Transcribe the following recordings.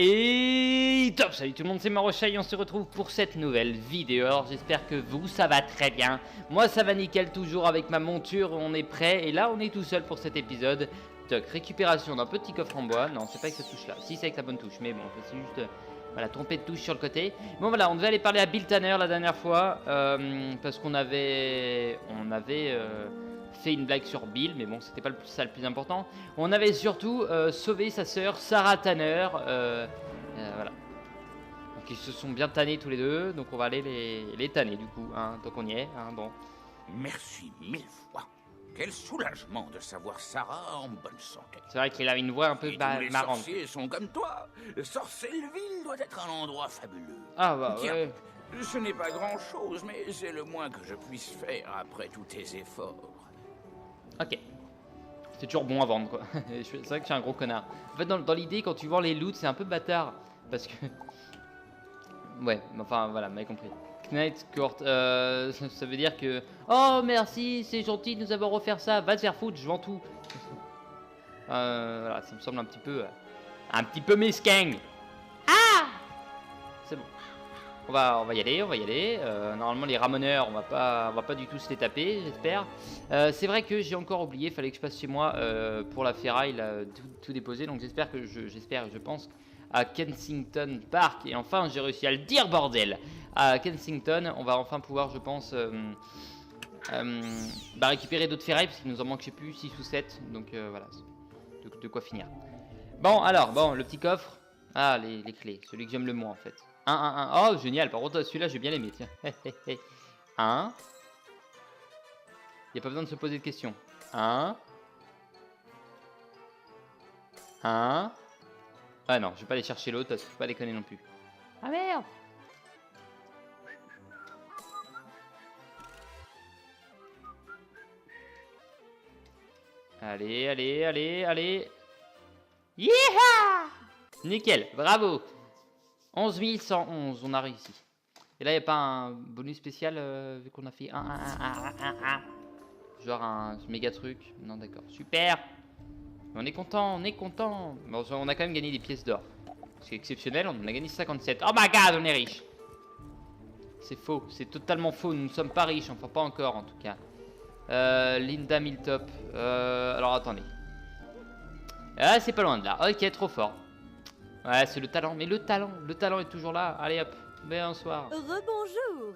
Et top, salut tout le monde, c'est Marochai et on se retrouve pour cette nouvelle vidéo. Alors j'espère que vous, ça va très bien. Moi ça va nickel, toujours avec ma monture, on est prêt. Et là on est tout seul pour cet épisode. Toc, récupération d'un petit coffre en bois. Non, c'est pas avec cette touche là, si c'est avec la bonne touche. Mais bon, c'est juste, voilà, tromper de touche sur le côté. Bon voilà, on devait aller parler à Bill Tanner la dernière fois. Parce qu'on avait fait une blague sur Bill, mais bon, c'était pas ça le plus important. On avait surtout sauvé sa sœur Sarah Tanner. Voilà. Donc ils se sont bien tannés tous les deux, donc on va aller les tanner du coup, hein, tant qu'on y est. Hein, bon. Merci 1000 fois. Quel soulagement de savoir Sarah en bonne santé. C'est vrai qu'il avait une voix un peu tous les marrante. sorciers sont comme toi. Sorcelleville doit être un endroit fabuleux. Ah bah tiens, ouais. Ce n'est pas grand-chose, mais c'est le moins que je puisse faire après tous tes efforts. Ok. C'est toujours bon à vendre quoi. C'est vrai que je suis un gros connard. En fait dans l'idée quand tu vends les loots c'est un peu bâtard. Parce que... Ouais, enfin voilà, vous m'avez compris. Knight Court, ça veut dire que... Oh merci, c'est gentil de nous avoir offert ça. Va te faire foutre, je vends tout. Voilà, ça me semble un petit peu mesquin. Ah! C'est bon. On va y aller. Normalement les ramoneurs, on va pas du tout se les taper, j'espère. C'est vrai que j'ai encore oublié, fallait que je passe chez moi pour la ferraille, là, tout déposer. Donc j'espère que je pense à Kensington Park. Et enfin, j'ai réussi à le dire, bordel. À Kensington, on va enfin pouvoir, je pense, récupérer d'autres ferrailles parce qu'il nous en manque, je sais plus, 6 ou 7. Donc voilà, de quoi finir. Bon, alors, le petit coffre. Ah, les clés, celui que j'aime le moins en fait. 1. Oh, génial. Par contre, celui-là, j'ai bien aimé. Tiens. 1. Il n'y a pas besoin de se poser de questions. 1. Ah non, je vais pas aller chercher l'autre parce que je peux pas déconner non plus. Ah merde. Allez. Yeeha! Nickel, bravo. 11 111, on a réussi. Et là, il n'y a pas un bonus spécial vu qu'on a fait 1. Genre un méga truc. Non, d'accord. Super. On est content. Bon, on a quand même gagné des pièces d'or. C'est exceptionnel, on en a gagné 57. Oh my god, on est riche. C'est faux, c'est totalement faux. Nous ne sommes pas riches, enfin pas encore en tout cas. Linda Miltop. Alors attendez. Ah, c'est pas loin de là. Ok, trop fort. Ouais, c'est le talent. Mais le talent est toujours là. Allez hop, bonsoir. Rebonjour.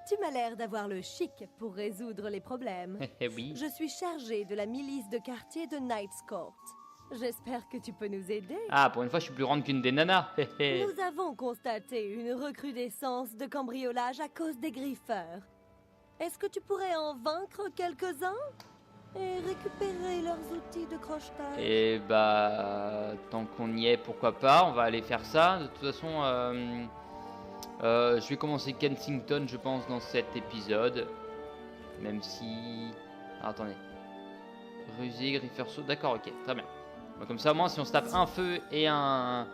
Tu m'as l'air d'avoir le chic pour résoudre les problèmes. Oui. Je suis chargée de la milice de quartier de Knight's Court. J'espère que tu peux nous aider. Ah, pour une fois, je suis plus grande qu'une des nanas. Nous avons constaté une recrudescence de cambriolage à cause des griffeurs. Est-ce que tu pourrais en vaincre quelques-uns et récupérer leurs outils de crochetage? Et bah, tant qu'on y est, pourquoi pas, on va aller faire ça. De toute façon, je vais commencer Kensington, je pense, dans cet épisode. Même si... Ah, attendez. Rusé, Grifferceau, d'accord, ok, très bien. Bon, comme ça, au moins, si on se tape un feu et un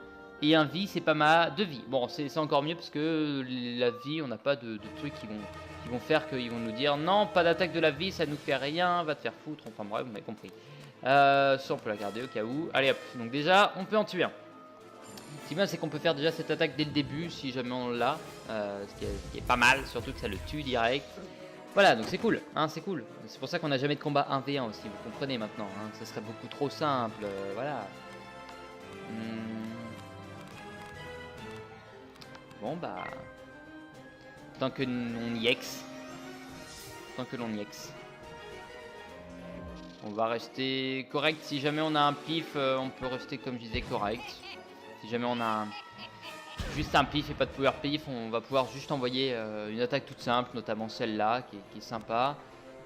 vie, c'est pas mal. 2 vies. Bon, c'est encore mieux parce que la vie, on n'a pas de trucs qui vont faire qu'ils vont nous dire non, pas d'attaque de la vie, ça nous fait rien, va te faire foutre. Enfin bref, vous m'avez compris. Ça, on peut la garder au cas où. Allez hop, donc déjà, on peut en tuer un. Ce qui est bien, c'est qu'on peut faire déjà cette attaque dès le début si jamais on l'a. Ce qui est pas mal, surtout que ça le tue direct. Voilà, donc c'est cool, hein, c'est cool. C'est pour ça qu'on n'a jamais de combat 1v1 aussi, vous comprenez maintenant. Hein, ça serait beaucoup trop simple, voilà. Bon bah... Tant que l'on y ex. On va rester correct. Si jamais on a un pif, on peut rester comme je disais correct. Si jamais on a juste un pif et pas de power pif, on va pouvoir juste envoyer une attaque toute simple, notamment celle-là qui est sympa.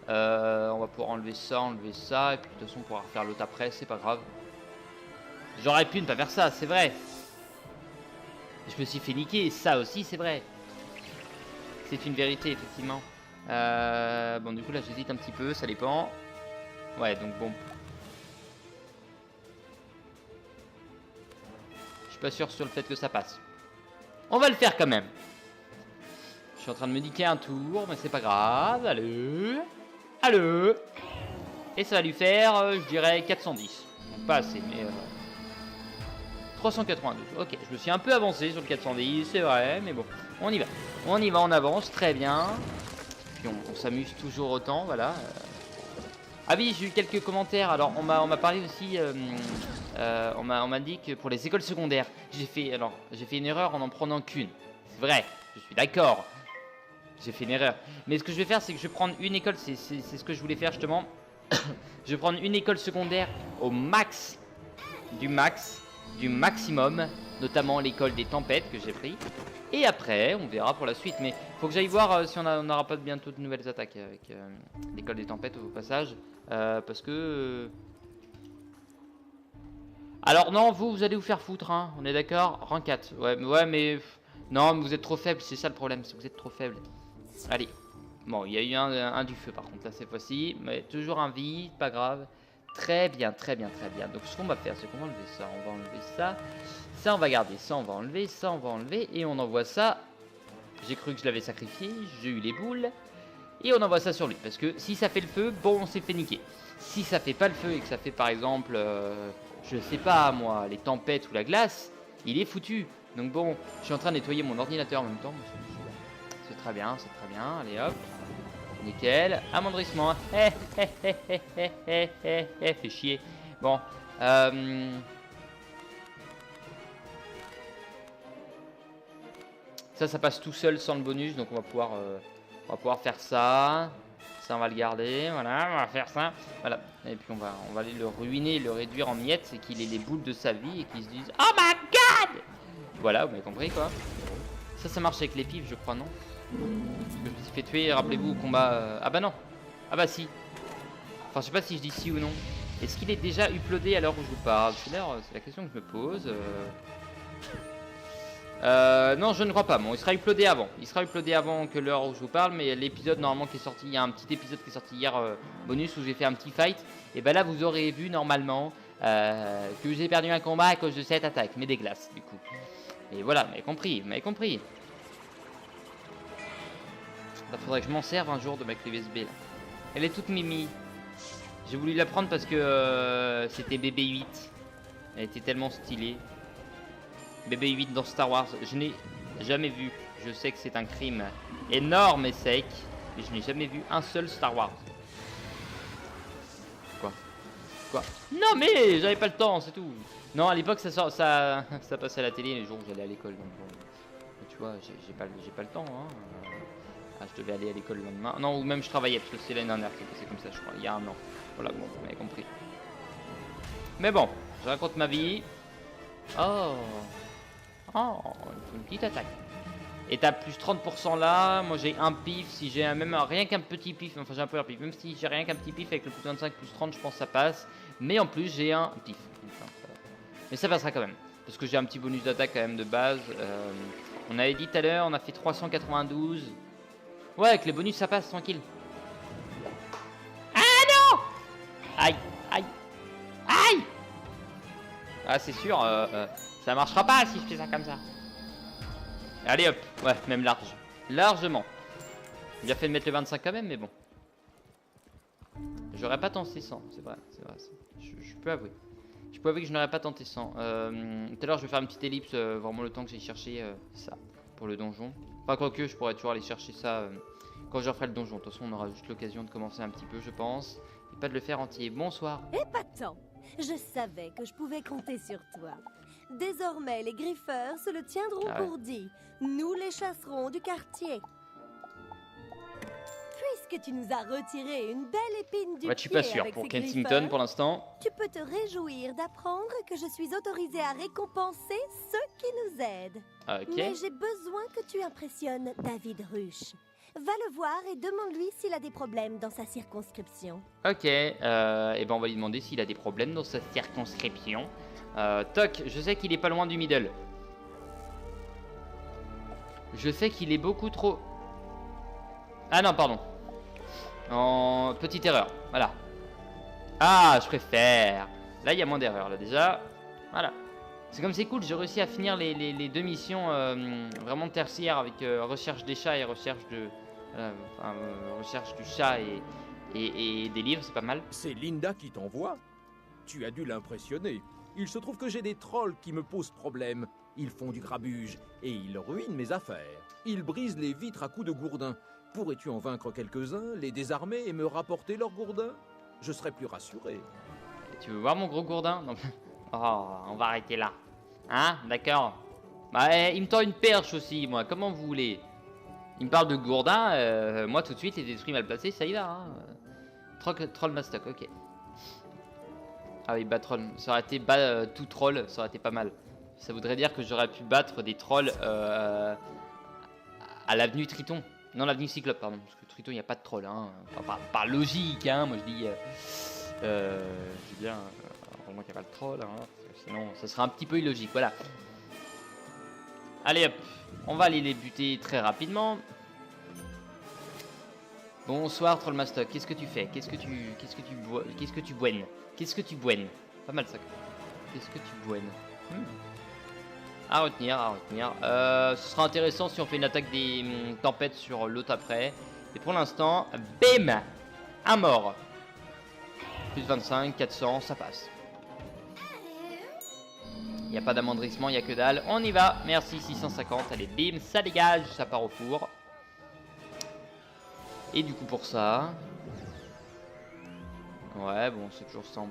On va pouvoir enlever ça, et puis de toute façon on pourra refaire l'autre après, c'est pas grave. J'aurais pu ne pas faire ça, c'est vrai. Je me suis fait niquer, ça aussi c'est vrai. C'est une vérité, effectivement. Bon, du coup, là, j'hésite un petit peu, ça dépend. Ouais, donc bon. Je suis pas sûr sur le fait que ça passe. On va le faire quand même. Je suis en train de me niquer un tour, mais c'est pas grave. Allez. Et ça va lui faire, je dirais, 410. Donc pas assez, mais... 392. Ok, je me suis un peu avancé sur le 410, c'est vrai, mais bon, on y va. On y va, on avance, très bien. Puis on s'amuse toujours autant, voilà. Ah oui, j'ai eu quelques commentaires. Alors, on m'a parlé aussi, on m'a dit que pour les écoles secondaires, j'ai fait une erreur en prenant qu'une. C'est vrai, je suis d'accord. J'ai fait une erreur. Mais ce que je vais faire, c'est que je vais prendre une école, c'est ce que je voulais faire justement. Je vais prendre une école secondaire au max du maximum, notamment l'école des tempêtes que j'ai pris. Et après, on verra pour la suite. Mais faut que j'aille voir si on n'aura pas bientôt de nouvelles attaques avec l'école des tempêtes au passage. Parce que... Alors non, vous allez vous faire foutre, hein. On est d'accord? Rang 4. Ouais, mais... Non, mais vous êtes trop faible, c'est ça le problème, c'est que vous êtes trop faible. Allez. Bon, il y a eu un du feu par contre, là, cette fois-ci. Mais toujours un vide, pas grave. Très bien, très bien, très bien. Donc ce qu'on va faire, c'est qu'on va enlever ça, on va enlever ça. Ça, on va garder, ça, on va enlever, ça, on va enlever. Et on envoie ça. J'ai cru que je l'avais sacrifié, j'ai eu les boules. Et on envoie ça sur lui. Parce que si ça fait le feu, bon, on s'est fait niquer. Si ça fait pas le feu et que ça fait par exemple, je sais pas moi, les tempêtes ou la glace, il est foutu. Donc bon, je suis en train de nettoyer mon ordinateur en même temps. C'est très bien, allez hop. Nickel, amendrissement. Fait chier. Bon, ça passe tout seul sans le bonus, donc on va pouvoir faire ça. Ça, on va le garder, voilà, on va faire ça. Voilà, et puis on va aller le ruiner, le réduire en miettes, c'est qu'il ait les boules de sa vie et qu'il se dise oh my god. Voilà, vous m'avez compris quoi. Ça marche avec les pifs, je crois, non? Je me suis fait tuer, rappelez-vous, au combat... Ah bah non. Ah bah si. Enfin, je sais pas si je dis si ou non. Est-ce qu'il est déjà uploadé à l'heure où je vous parle? C'est la question que je me pose. Non, je ne crois pas. Bon, il sera uploadé avant. Il sera uploadé avant que l'heure où je vous parle. Mais l'épisode normalement qui est sorti, il y a un petit épisode qui est sorti hier, bonus, où j'ai fait un petit fight. Et bah là, vous aurez vu normalement que j'ai perdu un combat à cause de cette attaque. Mais des glaces, du coup. Et voilà, vous m'avez compris, vous m'avez compris. Il faudrait que je m'en serve un jour de ma clé USB là. Elle est toute mimi. J'ai voulu la prendre parce que c'était BB-8. Elle était tellement stylée. BB-8 dans Star Wars, je n'ai jamais vu. Je sais que c'est un crime énorme et sec, mais je n'ai jamais vu un seul Star Wars. Quoi? Non mais j'avais pas le temps, c'est tout. Non, à l'époque ça passait à la télé les jours où j'allais à l'école. Donc bon, tu vois, j'ai pas le temps. Hein. Je devais aller à l'école le lendemain. Non, ou même je travaillais parce que c'est l'année dernière qui est passé comme ça, je crois. Il y a un an. Voilà, bon, vous m'avez compris. Mais bon, je raconte ma vie. Oh, une petite attaque. Et t'as plus 30% là. Moi j'ai un pif. Si j'ai même rien qu'un petit pif, enfin j'ai un peu un pif. Même si j'ai rien qu'un petit pif avec le plus 25 plus 30, je pense que ça passe. Mais en plus j'ai un pif. Enfin, mais ça passera quand même. Parce que j'ai un petit bonus d'attaque quand même de base. On avait dit tout à l'heure, on a fait 392. Ouais, avec les bonus ça passe tranquille. Ah non! Aïe, aïe, aïe! Ah c'est sûr, ça marchera pas si je fais ça comme ça. Allez hop, ouais, même large. Largement. J'ai bien fait de mettre le 25 quand même, mais bon. J'aurais pas tenté 100, c'est vrai. Je peux avouer. Je peux avouer que je n'aurais pas tenté 100. Tout à l'heure je vais faire une petite ellipse, vraiment le temps que j'ai cherché ça pour le donjon. Enfin quoique je pourrais toujours aller chercher ça quand je referai le donjon. De toute façon on aura juste l'occasion de commencer un petit peu je pense. Et pas de le faire entier. Bonsoir. Épatant! Je savais que je pouvais compter sur toi. Désormais les griffeurs se le tiendront pour dit. Nous les chasserons du quartier. Puisque tu nous as retiré une belle épine du pied, je suis pas sûr pour Kensington pour l'instant. Tu peux te réjouir d'apprendre que je suis autorisée à récompenser ceux qui nous aident. Ok. Mais j'ai besoin que tu impressionnes David Ruche. Va le voir et demande-lui s'il a des problèmes dans sa circonscription. Ok, et ben on va lui demander s'il a des problèmes dans sa circonscription. Toc, je sais qu'il est pas loin du middle. Je sais qu'il est beaucoup trop... Ah non, pardon. En petite erreur, voilà. Ah, je préfère. Là, il y a moins d'erreurs, là, déjà. Voilà. C'est comme c'est cool, j'ai réussi à finir les deux missions vraiment tertiaires avec recherche des chats et recherche de... recherche du chat et des livres, c'est pas mal. C'est Linda qui t'envoie. Tu as dû l'impressionner. Il se trouve que j'ai des trolls qui me posent problème. Ils font du grabuge et ils ruinent mes affaires. Ils brisent les vitres à coups de gourdin. Pourrais-tu en vaincre quelques-uns, les désarmer et me rapporter leurs gourdins? Je serais plus rassuré. Tu veux voir mon gros gourdin? Non. Oh, on va arrêter là. Hein? D'accord. Bah, il me tend une perche aussi, moi. Comment vous voulez? Il me parle de gourdin. Moi, tout de suite, les esprits mal placés, ça y va. Hein. Troll Mastoc, ok. Ah oui, troll. Ça aurait été tout troll, ça aurait été pas mal. Ça voudrait dire que j'aurais pu battre des trolls à l'avenue Triton. Non, l'avenue Cyclope, pardon. Parce que Triton, il n'y a pas de troll. Hein. Enfin, par logique, hein. Moi, je dis... je dis bien... Vraiment qu'il n'y a pas de troll. Hein. Sinon, ça serait un petit peu illogique. Voilà. Allez, hop. On va aller les buter très rapidement. Bonsoir, Troll Mastoc. Qu'est-ce que tu fais? Qu'est-ce que tu boines? Qu'est-ce que tu boines? Pas mal, ça. Qu'est-ce que tu boines? À retenir, à retenir. Ce sera intéressant si on fait une attaque des tempêtes sur l'autre après. Et pour l'instant, bim! Un mort. Plus 25, 400, ça passe. Il n'y a pas d'amendrissement, il n'y a que dalle. On y va. Merci, 650. Allez, bim, ça dégage, ça part au four. Et du coup, pour ça... Ouais, bon, c'est toujours ça en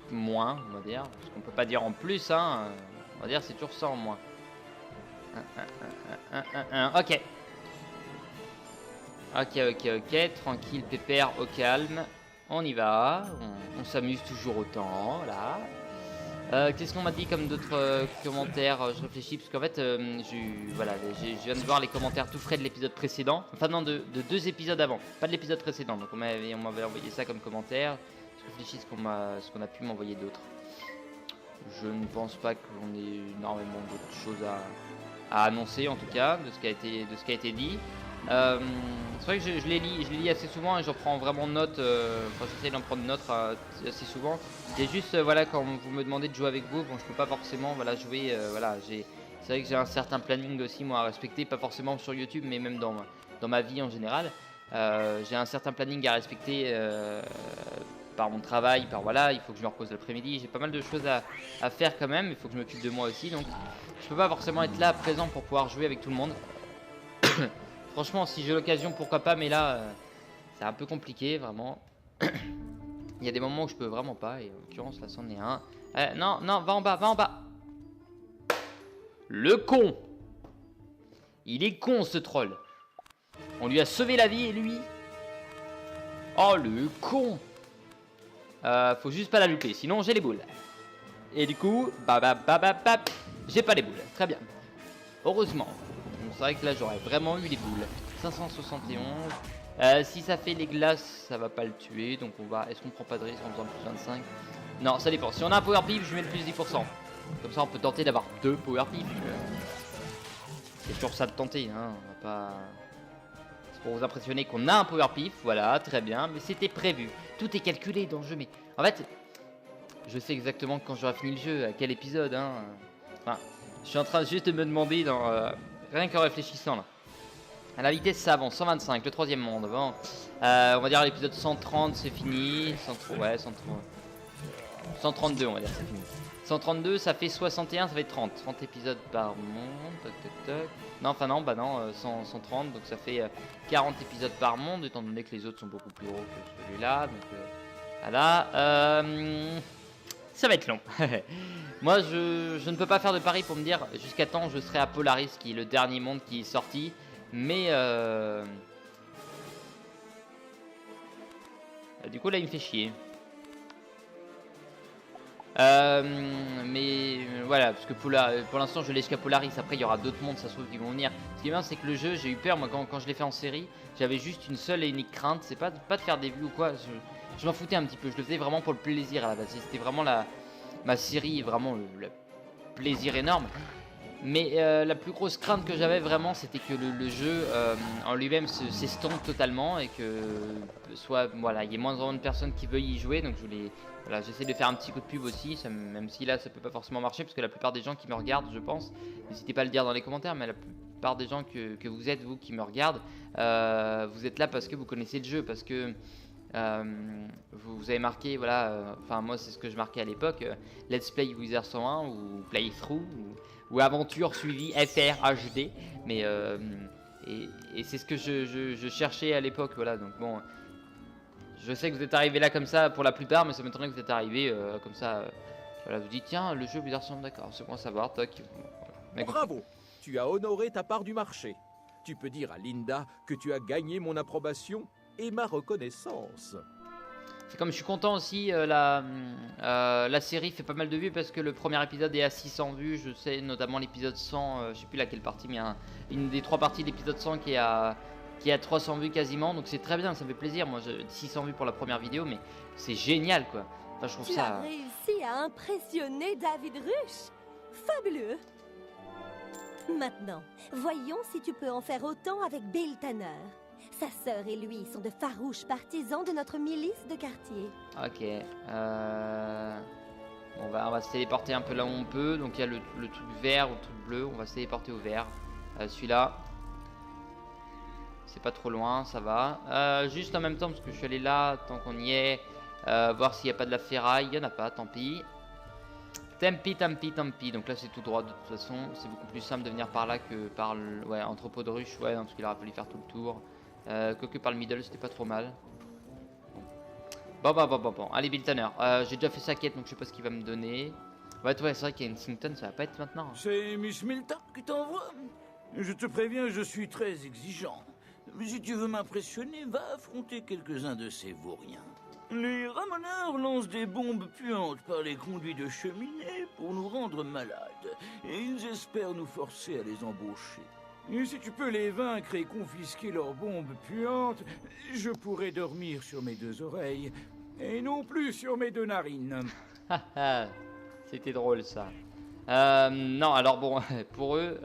moins, on va dire. Parce qu'on peut pas dire en plus, hein. On va dire c'est toujours ça en moins. Ok. Ok. Tranquille, pépère, au calme. On y va. On s'amuse toujours autant, là. Qu'est-ce qu'on m'a dit comme d'autres commentaires? Je réfléchis parce qu'en fait, je viens de voir les commentaires tout frais de l'épisode précédent. Enfin non, de 2 épisodes avant, pas de l'épisode précédent. Donc on m'avait envoyé ça comme commentaire. Je réfléchis ce qu'on a pu m'envoyer d'autres. Je ne pense pas qu'on ait énormément d'autres choses à annoncer, en tout cas, de ce qui a été dit. C'est vrai que je les lis assez souvent et j'en prends vraiment note. Enfin, j'essaie d'en prendre note assez souvent. C'est juste, voilà, quand vous me demandez de jouer avec vous, bon, je peux pas forcément, voilà, jouer. Voilà, c'est vrai que j'ai un certain planning aussi, moi, à respecter, pas forcément sur YouTube, mais même dans ma vie en général. J'ai un certain planning à respecter par mon travail, voilà, il faut que je me repose l'après-midi. J'ai pas mal de choses à faire quand même. Il faut que je m'occupe de moi aussi, donc je peux pas forcément être là présent pour pouvoir jouer avec tout le monde. Franchement, si j'ai l'occasion, pourquoi pas, mais là, c'est un peu compliqué, vraiment. Il y a des moments où je peux vraiment pas, et en l'occurrence, là, c'en est un. Non, va en bas. Le con! Il est con, ce troll. On lui a sauvé la vie, et lui... Oh, le con! Faut juste pas la louper, sinon j'ai les boules. Et du coup, j'ai pas les boules. Très bien. Heureusement. C'est vrai que là j'aurais vraiment eu les boules. 571. Si ça fait les glaces, ça va pas le tuer. Donc on va. Est-ce qu'on prend pas de risque en faisant plus 25? Non, ça dépend. Si on a un power pif, je mets le plus 10%. Comme ça on peut tenter d'avoir 2 power pif. C'est toujours ça de tenter, hein. On va pas. C'est pour vous impressionner qu'on a un power pif. Voilà, très bien. Mais c'était prévu. Tout est calculé dans le jeu. Mais en fait, je sais exactement quand j'aurai fini le jeu, à quel épisode, hein. Enfin, je suis en train juste de me demander dans. Rien qu'en réfléchissant là. À la vitesse ça avance, 125, le 3e monde. Bon. On va dire l'épisode 130 c'est fini. 132 on va dire c'est fini. 132 ça fait 61, ça fait 30. 30 épisodes par monde. Toc. Non, enfin non, 130, donc ça fait 40 épisodes par monde, étant donné que les autres sont beaucoup plus gros que celui-là. Donc voilà. Ça va être long. Moi, je ne peux pas faire de pari pour me dire jusqu'à temps je serai à Polaris, qui est le dernier monde qui est sorti. Mais du coup là il me fait chier. Mais voilà, parce que pour l'instant je l'ai jusqu'à Polaris. Après il y aura d'autres mondes, ça se trouve, qui vont venir. Ce qui est bien, c'est que le jeu, j'ai eu peur moi quand je l'ai fait en série. J'avais juste une seule et unique crainte, c'est pas de faire des vues ou quoi. Je m'en foutais un petit peu, je le faisais vraiment pour le plaisir à la base. C'était vraiment ma série, vraiment le plaisir énorme. Mais la plus grosse crainte que j'avais vraiment, c'était que le jeu en lui-même s'estompe totalement et que il y ait moins de personnes qui veuillent y jouer. Donc j'essaie de faire un petit coup de pub aussi, même si là ça peut pas forcément marcher, parce que la plupart des gens qui me regardent, je pense, n'hésitez pas à le dire dans les commentaires, mais la plupart des gens que vous êtes, vous qui me regardent, vous êtes là parce que vous connaissez le jeu, parce que vous avez marqué, voilà, enfin moi c'est ce que je marquais à l'époque, Let's Play Wizard 101 ou Playthrough ou Aventure suivie FR HD, mais et c'est ce que je cherchais à l'époque, voilà, donc bon, je sais que vous êtes arrivé là comme ça pour la plupart, mais ça m'étonnerait que vous êtes arrivé comme ça, voilà, vous dites tiens le jeu Wizard 101, d'accord, c'est bon à savoir, toc. Mais Bravo, tu as honoré ta part du marché. Tu peux dire à Linda que tu as gagné mon approbation et ma reconnaissance. C'est comme je suis content aussi, la série fait pas mal de vues parce que le premier épisode est à 600 vues, je sais notamment l'épisode 100, je sais plus laquelle partie, mais une des 3 parties de l'épisode 100 qui est à 300 vues quasiment, donc c'est très bien, ça me fait plaisir. Moi, 600 vues pour la première vidéo, mais c'est génial quoi. Enfin, je trouve Tu ça. as réussi à impressionner David Rush. Fabuleux. Maintenant, voyons si tu peux en faire autant avec Bill Tanner. Sa sœur et lui sont de farouches partisans de notre milice de quartier. Ok. On va se téléporter un peu là où on peut. Donc il y a le truc vert ou le truc bleu. On va se téléporter au vert. Celui-là. C'est pas trop loin, ça va. Juste en même temps, parce que je suis allé là, tant qu'on y est. Voir s'il n'y a pas de la ferraille. Il n'y en a pas, tant pis. Tant pis. Donc là c'est tout droit de toute façon. C'est beaucoup plus simple de venir par là que par le entrepôt de ruche. Ouais, non, parce qu'il aurait fallu faire tout le tour. Quoique par le middle c'était pas trop mal. Bon. Allez Bill Tanner, j'ai déjà fait sa quête donc je sais pas ce qu'il va me donner. Ouais c'est vrai qu'il y a une Sington, ça va pas être maintenant. C'est Miss Milton qui t'envoie. Je te préviens, je suis très exigeant. Mais si tu veux m'impressionner, va affronter quelques-uns de ces vauriens. Les ramoneurs lancent des bombes puantes par les conduits de cheminée pour nous rendre malades. Et ils espèrent nous forcer à les embaucher. Et si tu peux les vaincre et confisquer leurs bombes puantes, je pourrai dormir sur mes 2 oreilles, et non plus sur mes 2 narines. C'était drôle ça. Non, alors bon, pour eux,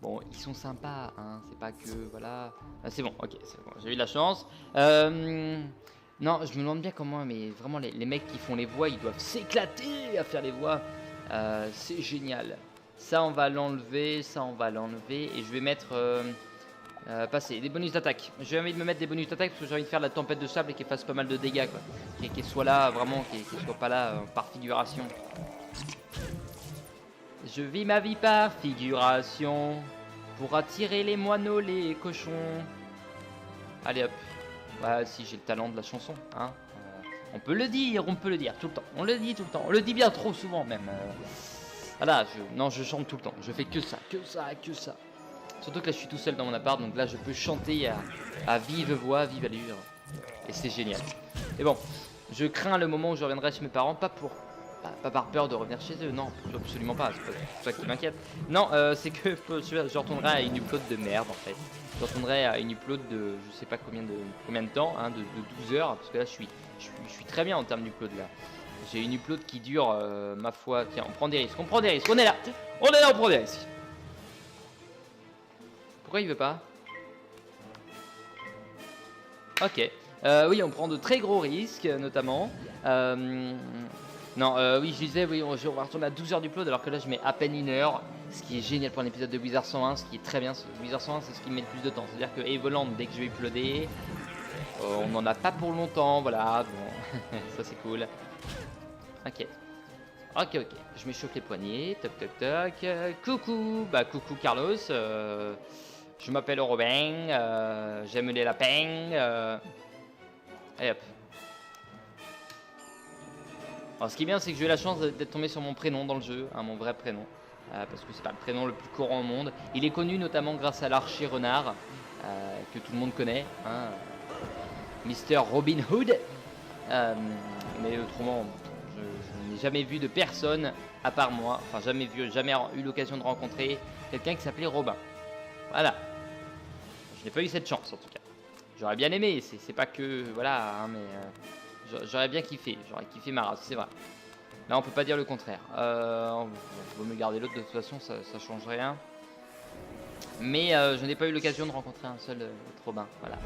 bon, ils sont sympas, hein, c'est pas que, voilà. C'est bon, ok, c'est bon, j'ai eu de la chance. Non, je me demande bien comment, mais vraiment, les mecs qui font les voix, ils doivent s'éclater à faire les voix. C'est génial. Ça on va l'enlever, et je vais mettre passer des bonus d'attaque. J'ai envie de me mettre des bonus d'attaque parce que j'ai envie de faire la tempête de sable et qu'elle fasse pas mal de dégâts quoi. Qu'elle soit là vraiment, qu'elle soit pas là par figuration. Je vis ma vie par figuration pour attirer les moineaux, les cochons. Allez hop. Bah si j'ai le talent de la chanson, hein. On peut le dire tout le temps. On le dit tout le temps. On le dit bien trop souvent même. Voilà, je chante tout le temps, je fais que ça. Surtout que là je suis tout seul dans mon appart, donc là je peux chanter à vive voix, vive allure. Et c'est génial. Et bon, je crains le moment où je reviendrai chez mes parents, pas par peur de revenir chez eux, non, absolument pas, c'est pas ça qui m'inquiète. Non, c'est que je retournerai à une upload de merde en fait. Je retournerai à une upload de je sais pas combien de temps, hein, de 12 heures, parce que là je suis très bien en termes d'upload là. J'ai une upload qui dure, ma foi, tiens, on prend des risques, on est là, on prend des risques. Pourquoi il veut pas? Ok, oui, on prend de très gros risques, notamment. Non, oui, je disais, oui, on va retourner à 12 heures d'upload, alors que là, je mets à peine 1 heure, ce qui est génial pour un épisode de Wizard 101, ce qui est très bien. Wizard 101, c'est ce qui met le plus de temps. C'est-à-dire que Evoland, dès que je vais uploader, on n'en a pas pour longtemps, voilà, bon, ça c'est cool. Ok, je m'échauffe les poignets, toc, coucou, coucou Carlos, je m'appelle Robin, j'aime les lapins, et hop. Alors ce qui est bien, c'est que j'ai eu la chance d'être tombé sur mon prénom dans le jeu, hein, mon vrai prénom, parce que c'est pas le prénom le plus courant au monde. Il est connu notamment grâce à l'archer renard, que tout le monde connaît, hein, Mr. Robin Hood, mais autrement... Je n'ai jamais vu de personne à part moi, enfin jamais eu l'occasion de rencontrer quelqu'un qui s'appelait Robin. Voilà. Je n'ai pas eu cette chance en tout cas. J'aurais bien aimé, c'est pas que voilà, hein, mais j'aurais bien kiffé, ma race, c'est vrai. Là on peut pas dire le contraire. On vaut me garder l'autre de toute façon, ça change rien. Mais je n'ai pas eu l'occasion de rencontrer un seul autre Robin, voilà.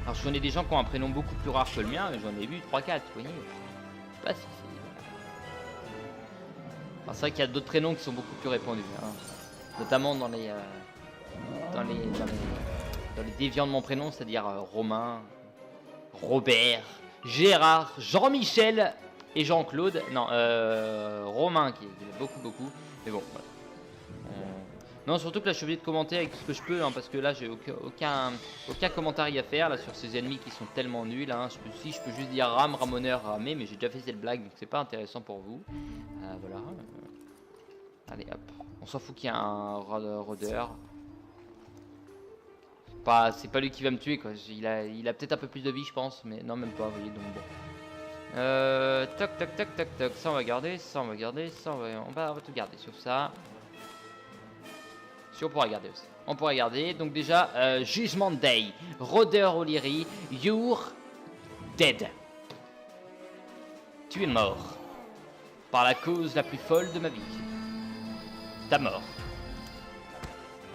Alors je connais des gens qui ont un prénom beaucoup plus rare que le mien, j'en ai vu 3-4, vous voyez. Je sais pas si c'est vrai qu'il y a d'autres prénoms qui sont beaucoup plus répandus, hein. Notamment dans les déviants de mon prénom, c'est-à-dire Romain, Robert, Gérard, Jean-Michel et Jean-Claude. Non, Romain qui est beaucoup. Mais bon, voilà. Non, surtout que là je suis obligé de commenter avec tout ce que je peux, hein, parce que là j'ai aucun commentaire à faire là sur ces ennemis qui sont tellement nuls. Hein. Je peux juste dire rame, ramoneur, ramé, mais j'ai déjà fait cette blague, donc c'est pas intéressant pour vous. Voilà. Allez hop, on s'en fout qu'il y a un rôdeur. C'est pas lui qui va me tuer quoi. Il a peut-être un peu plus de vie je pense, mais non même pas, vous voyez, donc bon. Toc, ça on va garder, ça on va garder, ça on va tout garder, sauf ça. Si on pourra garder aussi. On pourra garder, donc déjà, Judgment Day, Rôdeur O'Leary, you're dead. Tu es mort. Par la cause la plus folle de ma vie. Ta mort.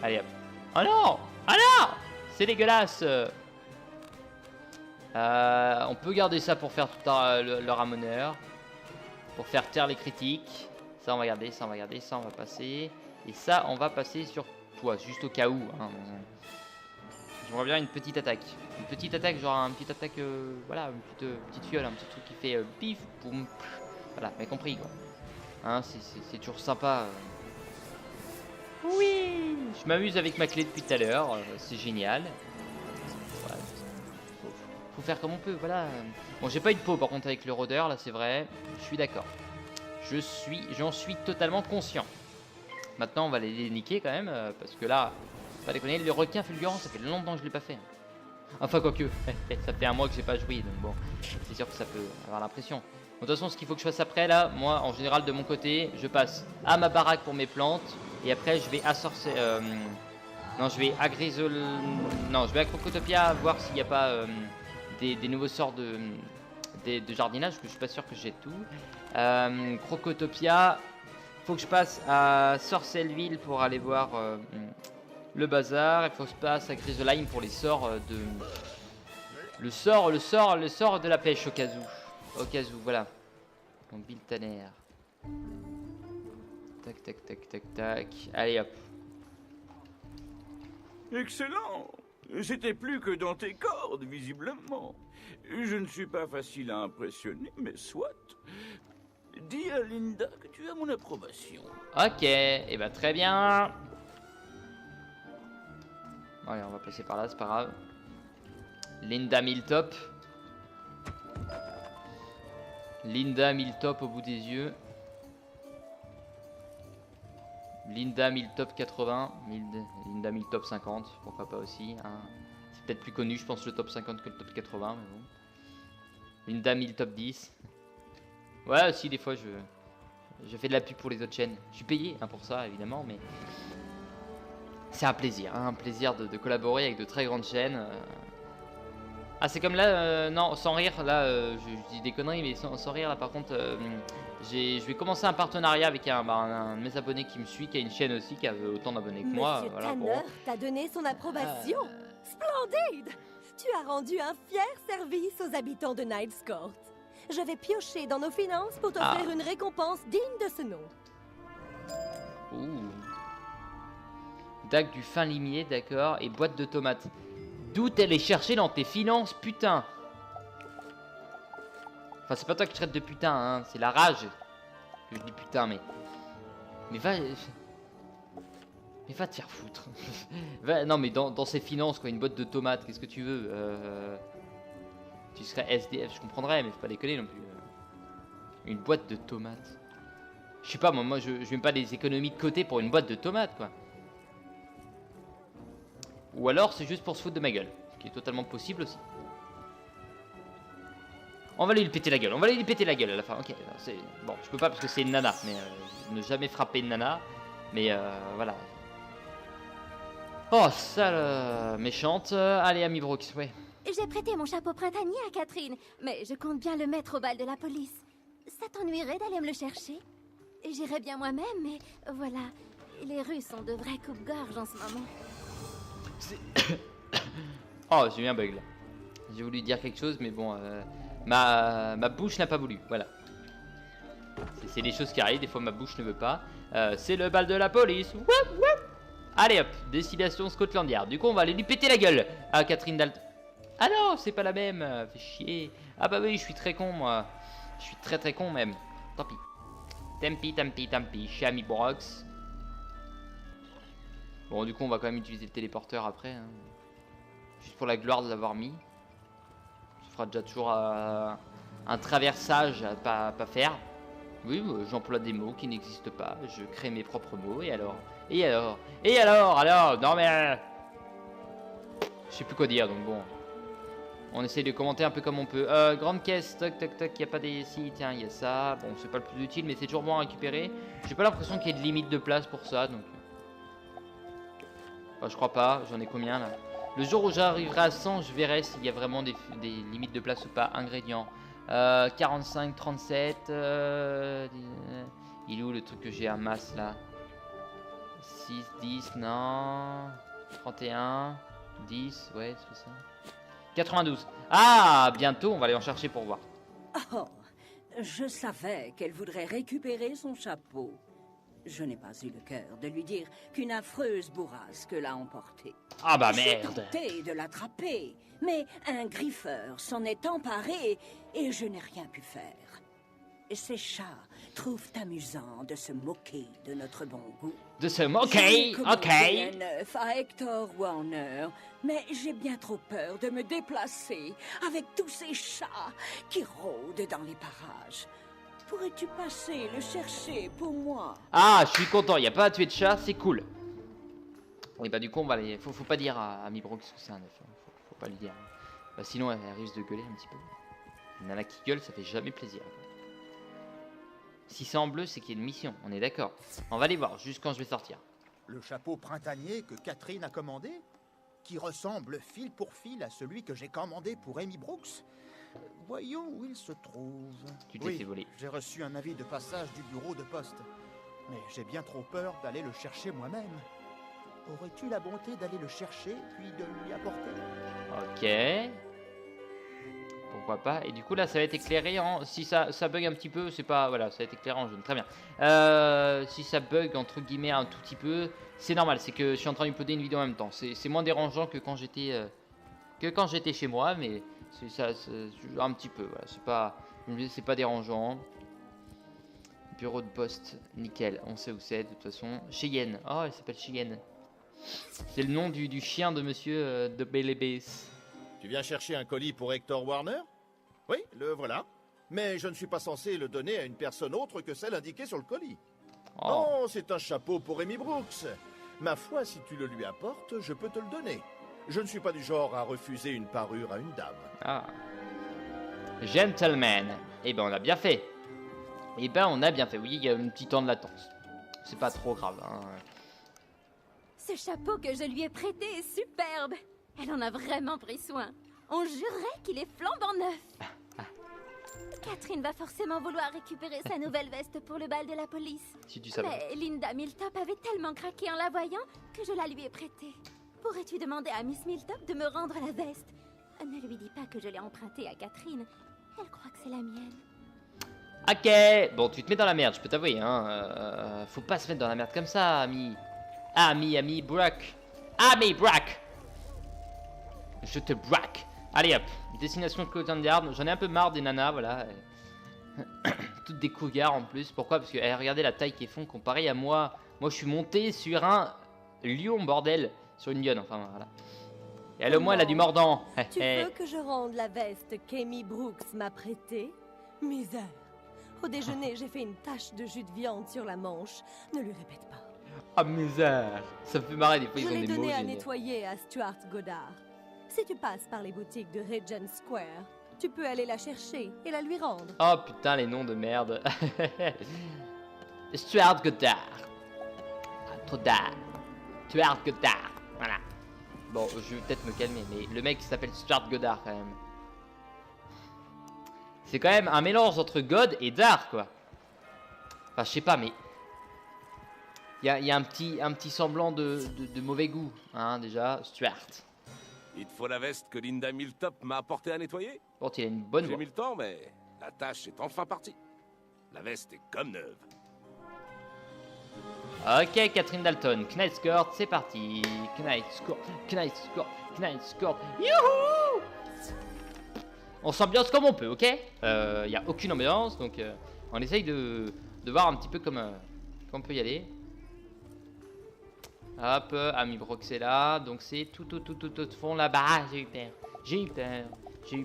Allez hop. Oh non! Ah non! C'est dégueulasse. On peut garder ça pour faire tout le ramoneur. Pour faire taire les critiques. Ça on va garder, ça on va garder, ça on va passer. Et ça on va passer sur toi, juste au cas où. Hein. J'aimerais bien une petite attaque. Une petite attaque, genre une petite attaque, voilà, une petite fiole, un petit truc qui fait pif, boum, pff. Voilà, mais compris quoi. Hein, c'est toujours sympa. Oui, je m'amuse avec ma clé depuis tout à l'heure, c'est génial. Voilà. Faut faire comme on peut, voilà. Bon, j'ai pas eu de peau par contre avec le rôdeur, là c'est vrai. Je suis d'accord. J'en suis totalement conscient. Maintenant on va les niquer quand même, parce que là, pas déconner, le requin fulgurant, ça fait longtemps que je l'ai pas fait. Enfin quoique, ça fait un mois que j'ai pas joué, donc bon, c'est sûr que ça peut avoir l'impression. De toute façon, ce qu'il faut que je fasse après là, moi en général de mon côté, je passe à ma baraque pour mes plantes, et après je vais à non, je vais à non, je vais à Crocotopia voir s'il n'y a pas des nouveaux sorts de jardinage, parce que je suis pas sûr que j'ai tout. Crocotopia, faut que je passe à Sorcelleville pour aller voir le bazar. Il faut que je passe à Grisolheim pour les sorts de... Le sort de la pêche au cas où. Au cas où, voilà. Donc Bill Tanner. Tac. Allez hop. Excellent. C'était plus que dans tes cordes, visiblement. Je ne suis pas facile à impressionner, mais soit. Dis à Linda que tu as mon approbation. Ok, et bah très bien. Allez, on va passer par là, c'est pas grave. Linda Miltop. Linda Miltop au bout des yeux. Linda Miltop 80. Linda Miltop 50, pourquoi pas aussi. Hein. C'est peut-être plus connu, je pense, le top 50 que le top 80, mais bon. Linda Miltop 10. Ouais, aussi des fois je fais de la pub pour les autres chaînes. Je suis payé hein, pour ça évidemment, mais c'est un plaisir de collaborer avec de très grandes chaînes. Ah c'est comme là, non sans rire, là je dis des conneries mais sans rire là par contre je vais commencer un partenariat avec un de mes abonnés qui me suit, qui a une chaîne aussi, qui a autant d'abonnés que moi. Monsieur voilà, Tanner bon. t'a donné son approbation. Splendide. Tu as rendu un fier service aux habitants de Knight's Court. Je vais piocher dans nos finances pour t'offrir une récompense digne de ce nom. Ouh. Dague du fin limier, d'accord, et boîte de tomates. D'où t'es allé chercher dans tes finances, putain? Enfin, c'est pas toi que je traite de putain, hein, c'est la rage que je dis putain, mais va te faire foutre. Non, mais dans ses finances, quoi, une boîte de tomates, qu'est-ce que tu veux? Tu serais SDF, je comprendrais, mais faut pas déconner non plus. Une boîte de tomates. Je sais pas, moi je mets pas des économies de côté pour une boîte de tomates, quoi. Ou alors c'est juste pour se foutre de ma gueule, ce qui est totalement possible aussi. On va aller lui péter la gueule, à la fin. Ok, bon, je peux pas parce que c'est une nana, mais ne jamais frapper une nana. Mais voilà. Oh, sale méchante. Allez, Ami Brooks, ouais. J'ai prêté mon chapeau printanier à Catherine, mais je compte bien le mettre au bal de la police. Ça t'ennuierait d'aller me le chercher? J'irais bien moi-même, mais voilà, les rues sont de vrais coupe-gorge en ce moment. Oh, j'ai eu un bug là. J'ai voulu dire quelque chose, mais bon, ma bouche n'a pas voulu, voilà. C'est des choses qui arrivent, des fois ma bouche ne veut pas. C'est le bal de la police. Woup, woup. Allez hop, destination Scotland Yard. Du coup, on va aller lui péter la gueule à Catherine Dalton. Ah non, c'est pas la même. Fais chier. Ah bah oui, je suis très con, moi. Je suis très con, même. Tant pis. Tant pis. Chez Amy Brox. Bon, du coup, on va quand même utiliser le téléporteur après. Hein. Juste pour la gloire de l'avoir mis. Ça fera déjà toujours un traversage à pas faire. Oui, j'emploie des mots qui n'existent pas. Je crée mes propres mots. Et alors? Alors? Non mais... Je sais plus quoi dire, donc bon. On essaye de commenter un peu comme on peut. Grande caisse, toc, y a pas des... Si, tiens, il y a ça. Bon, c'est pas le plus utile, mais c'est toujours bon à récupérer. J'ai pas l'impression qu'il y ait de limite de place pour ça, donc... Enfin, je crois pas, j'en ai combien là? Le jour où j'arriverai à 100, je verrai s'il y a vraiment des limites de place ou pas. Ingrédients. 45, 37... Il est où le truc que j'ai à masse là? 6, 10, non... 31... 10, ouais, c'est ça. 92. Ah, bientôt, on va aller en chercher pour voir. Oh, je savais qu'elle voudrait récupérer son chapeau. Je n'ai pas eu le cœur de lui dire qu'une affreuse bourrasque l'a emporté. Ah bah J'ai merde. tenté de l'attraper, mais un griffeur s'en est emparé et je n'ai rien pu faire. Ces chats trouvent amusant de se moquer de notre bon goût. De se moquer, ok. Un œuf à Hector Warner, mais j'ai bien trop peur de me déplacer avec tous ces chats qui rôdent dans les parages. Pourrais-tu passer le chercher pour moi? Ah, je suis content, il n'y a pas à tuer de chat, c'est cool. Oui, bah du coup, on va aller... Faut pas dire à Amy Brox que c'est un œuf. Hein. Faut pas lui dire. Bah, sinon, elle risque de gueuler un petit peu. Une nana qui gueule, ça fait jamais plaisir. Si c'est en bleu, c'est qu'il y a une mission, on est d'accord. On va aller voir, juste quand je vais sortir. Le chapeau printanier que Catherine a commandé, qui ressemble fil pour fil à celui que j'ai commandé pour Amy Brooks. Voyons où il se trouve. Tu t'es fait voler. J'ai reçu un avis de passage du bureau de poste, mais j'ai bien trop peur d'aller le chercher moi-même. Aurais-tu la bonté d'aller le chercher puis de lui apporter? Ok. Pourquoi pas. Et du coup là ça va être éclairé en... Si ça bug un petit peu, c'est pas... Voilà, ça va être éclairé en jaune. Très bien. Si ça bug entre guillemets un tout petit peu, c'est normal. C'est que je suis en train d'uploader une vidéo en même temps. C'est moins dérangeant que quand j'étais chez moi. Mais c'est ça, un petit peu. Voilà. C'est pas dérangeant. Bureau de poste. Nickel. On sait où c'est de toute façon. Cheyenne. Oh, elle s'appelle Cheyenne. C'est le nom du chien de monsieur de Bélébès. Tu viens chercher un colis pour Hector Warner? Oui, le voilà. Mais je ne suis pas censé le donner à une personne autre que celle indiquée sur le colis. Oh. Non, c'est un chapeau pour Amy Brooks. Ma foi, si tu le lui apportes, je peux te le donner. Je ne suis pas du genre à refuser une parure à une dame. Ah. Gentleman. Eh ben, on a bien fait. Oui, il y a un petit temps de latence. C'est pas trop grave, hein. Ce chapeau que je lui ai prêté est superbe. Elle en a vraiment pris soin. On jurerait qu'il est flambant neuf. Catherine va forcément vouloir récupérer sa nouvelle veste pour le bal de la police. Si tu savais. Mais Linda Miltop avait tellement craqué en la voyant que je la lui ai prêtée. Pourrais-tu demander à Miss Miltop de me rendre la veste? Ne lui dis pas que je l'ai empruntée à Catherine. Elle croit que c'est la mienne. Ok. Bon, tu te mets dans la merde, je peux t'avouer, hein. Faut pas se mettre dans la merde comme ça, Amy Brock. Amy Brock. Je te braque. Allez hop, destination Scotland Yard. J'en ai un peu marre des nanas, voilà. Toutes des cougars en plus. Pourquoi? Parce que regardez la taille qu'ils font comparé à moi. Moi je suis monté sur un lion, bordel. Sur une lionne, enfin voilà. Et elle au moins elle a du mordant. Tu veux que je rende la veste qu'Amy Brooks m'a prêtée? Misère. Au déjeuner, j'ai fait une tache de jus de viande sur la manche. Ne lui répète pas. Ah misère. Ça me fait marrer des fois, ils Je ont l'ai des mots donné à géniaux. nettoyer à Stuart Goddard. Si tu passes par les boutiques de Regent Square, tu peux aller la chercher et la lui rendre. Oh putain, les noms de merde. Stuart Goddard. Stuart Goddard. Voilà. Bon, je vais peut-être me calmer, mais le mec s'appelle Stuart Goddard quand même. C'est quand même un mélange entre God et Dard, quoi. Enfin, je sais pas, mais... Il y a un petit semblant de mauvais goût, hein, déjà. Stuart. Il te faut la veste que Linda Miltop m'a apportée à nettoyer? Bon, il a une bonne J'ai voix. mis le temps, mais la tâche est enfin partie. La veste est comme neuve. Ok, Catherine Dalton. Knight Court, c'est parti. Knight Court. Youhou! On s'ambiance comme on peut, ok? Il n'y a aucune ambiance, donc on essaye de voir un petit peu comme on peut y aller. Hop, Amy Brooks est là, donc c'est tout au fond là-bas. J'ai eu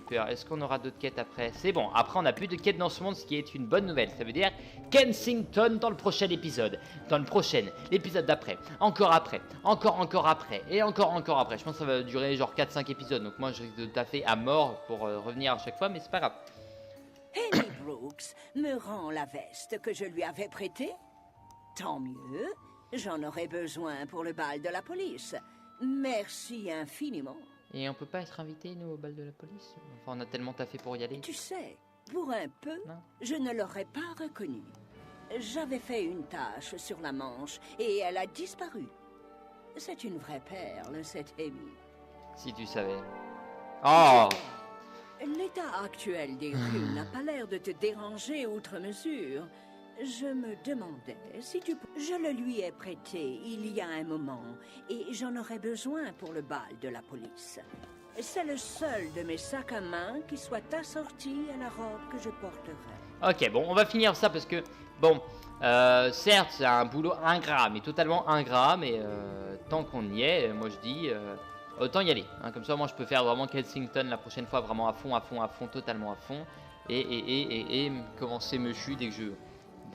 peur. Est-ce qu'on aura d'autres quêtes après? C'est bon, après on n'a plus de quêtes dans ce monde, ce qui est une bonne nouvelle. Ça veut dire Kensington dans le prochain épisode. Dans le prochain, l'épisode d'après. Encore après. Encore après. Et encore après. Je pense que ça va durer genre 4-5 épisodes. Donc moi je risque de taffer à mort pour revenir à chaque fois, mais c'est pas grave. Amy Brooks me rend la veste que je lui avais prêtée. Tant mieux. J'en aurai besoin pour le bal de la police. Merci infiniment. Et on peut pas être invité, nous, au bal de la police? Enfin, on a tellement taffé pour y aller. Tu sais, pour un peu, Non. je ne l'aurais pas reconnue. J'avais fait une tache sur la manche et elle a disparu. C'est une vraie perle, cette Amy. Si tu savais. Oh! L'état actuel des rues n'a pas l'air de te déranger outre mesure. Je me demandais si tu... Je le lui ai prêté il y a un moment et j'en aurais besoin pour le bal de la police. C'est le seul de mes sacs à main qui soit assorti à la robe que je porterai. Ok, bon, on va finir ça parce que, bon, certes, c'est un boulot ingrat, mais totalement ingrat, mais tant qu'on y est, moi je dis, autant y aller. Hein, comme ça, moi je peux faire vraiment Kensington la prochaine fois, vraiment à fond, totalement à fond, et commencer Mushu dès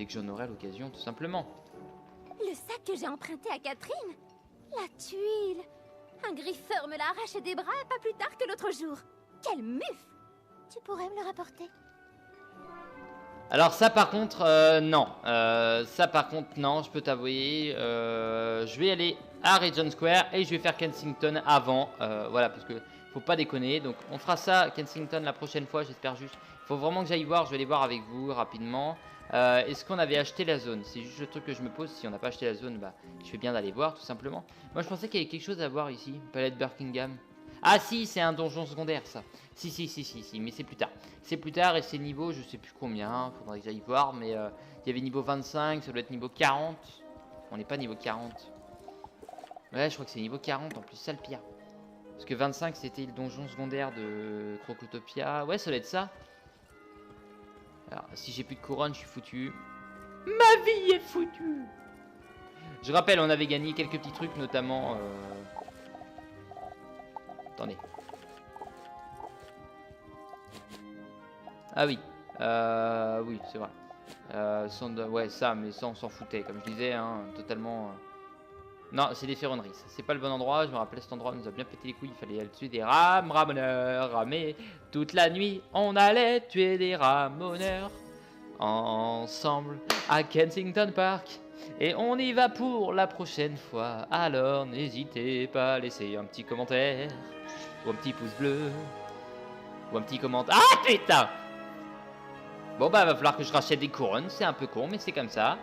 que j'en aurai l'occasion, tout simplement. Le sac que j'ai emprunté à Catherine? La tuile! Un griffeur me l'a arraché des bras pas plus tard que l'autre jour. Quel mufle! Tu pourrais me le rapporter? Alors ça par contre, non. Ça par contre, non, je peux t'avouer. Je vais aller à Regent Square et je vais faire Kensington avant. Voilà, parce que faut pas déconner. Donc on fera ça, Kensington, la prochaine fois, j'espère juste. Il faut vraiment que j'aille voir, je vais aller voir avec vous rapidement. Est-ce qu'on avait acheté la zone? C'est juste le truc que je me pose. Si on n'a pas acheté la zone, bah, je fais bien d'aller voir tout simplement. Moi je pensais qu'il y avait quelque chose à voir ici. Palais de Buckingham. Ah si, c'est un donjon secondaire ça. Si, mais c'est plus tard. C'est plus tard et c'est niveau, je sais plus combien. Faudrait que j'aille voir, mais il y avait niveau 25, ça doit être niveau 40. On n'est pas niveau 40. Ouais, je crois que c'est niveau 40 en plus, ça le pire. Parce que 25 c'était le donjon secondaire de Crocotopia. Ouais, ça doit être ça. Alors, si j'ai plus de couronne, je suis foutu. Ma vie est foutue. Je rappelle, on avait gagné quelques petits trucs, notamment... Attendez. Ah oui. Oui, c'est vrai. Ouais, ça, mais ça, on s'en foutait. Comme je disais, hein, totalement... Non, c'est des ferronneries. C'est pas le bon endroit. Je me rappelle, cet endroit nous a bien pété les couilles. Il fallait aller tuer des ramoneurs. Ramer toute la nuit. On allait tuer des ramoneurs. Ensemble à Kensington Park. Et on y va pour la prochaine fois. Alors n'hésitez pas à laisser un petit commentaire. Ou un petit pouce bleu. Ou un petit commentaire. Ah putain! Bon bah va falloir que je rachète des couronnes. C'est un peu con mais c'est comme ça.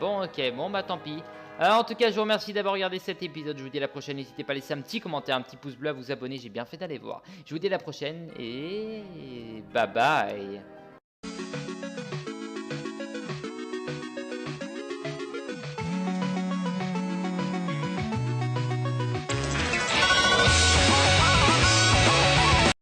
Bon ok, bon bah tant pis. En tout cas, je vous remercie d'avoir regardé cet épisode. Je vous dis à la prochaine. N'hésitez pas à laisser un petit commentaire, un petit pouce bleu, à vous abonner. J'ai bien fait d'aller voir. Je vous dis à la prochaine et bye bye.